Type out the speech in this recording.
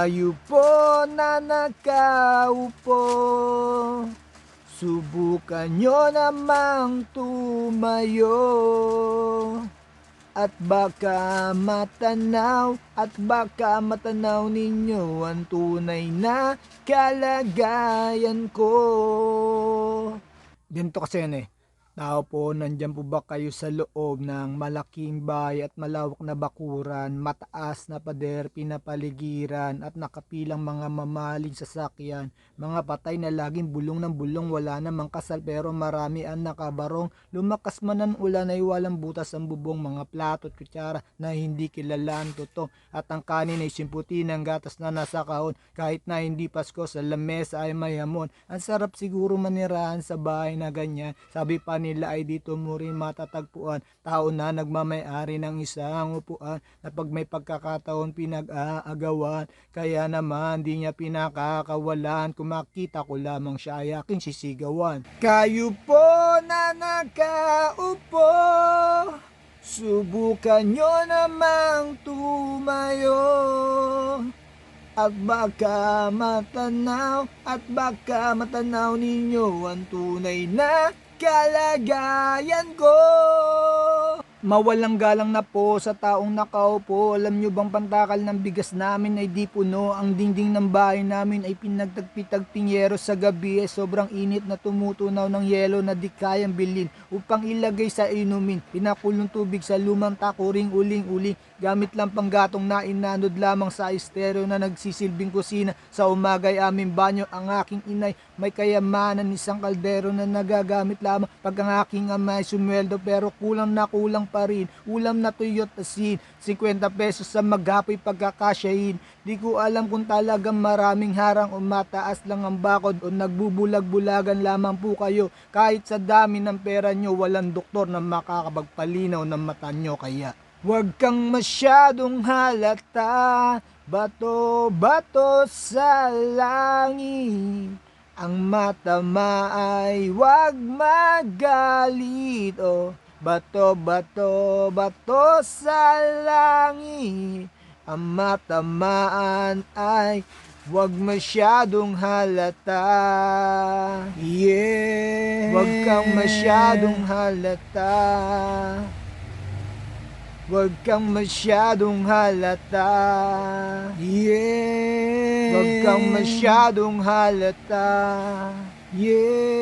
Kayo po na nakaupo, subukan nyo namang tumayo. At baka matanaw ninyo ang tunay na kalagayan ko. Ganito kasi yan eh. Tao po, nandyan po ba kayo sa loob ng malaking bahay at malawak na bakuran, mataas na pader, pinapaligiran at nakapilang mga mamahaling sasakyan, mga patay na laging bulong ng bulong, wala namang kasal pero marami ang nakabarong, lumakas man ang ulan ay walang butas ang bubong, mga plato at kutsara na hindi kilala ang totoo, at ang kanin ay simputi ng gatas na nasa kahon, kahit na hindi Pasko sa lamesa ay may hamon. Ang sarap siguro manirahan sa bahay na ganyan, sabi pa nila ay dito mo rin matatagpuan tao na nagmamay-ari ng isang upuan na pag may pagkakataon pinag-aagawan, kaya naman di niya pinakakawalan, kung makita ko lamang siya ay aking sisigawan. Kayo po na nakaupo, subukan nyo namang tumayo. At baka matanaw ninyo ang tunay na kalagayan ko. Mawalang galang na po sa taong nakaupo. Alam nyo bang pantakal ng bigas namin ay di puno? Ang dingding ng bahay namin ay pinagtagpi-tagping yero sa gabi. Sobrang init na tumutunaw ng yelo na di kayang bilhin upang ilagay sa inumin. Pinakulong tubig sa lumang takuring uling-uling. Gamit lang panggatong na inanod lamang sa estero na nagsisilbing kusina. Sa umaga ay aming banyo. Ang aking inay may kayamanan, isang kaldero na nagagamit lamang pag ang aking ama ay sumweldo, pero kulang na kulang pa rin. Ulam na tuyot asin, 50 pesos sa maghapoy pagkakasyahin. Di ko alam kung talagang maraming harang o mataas lang ang bakod o nagbubulag-bulagan lamang po kayo. Kahit sa dami ng pera nyo, walang doktor na makakapagpalinaw ng mata nyo. Kaya huwag kang masyadong halata, bato-bato sa langit. Ang matama ay huwag magalit, oh. Bato sa langit. Ang matamaan ay huwag masyadong halata. Yeah. Huwag kang masyadong halata. Huwag kang masyadong halata. Yeah. Huwag kang masyadong halata. Yeah.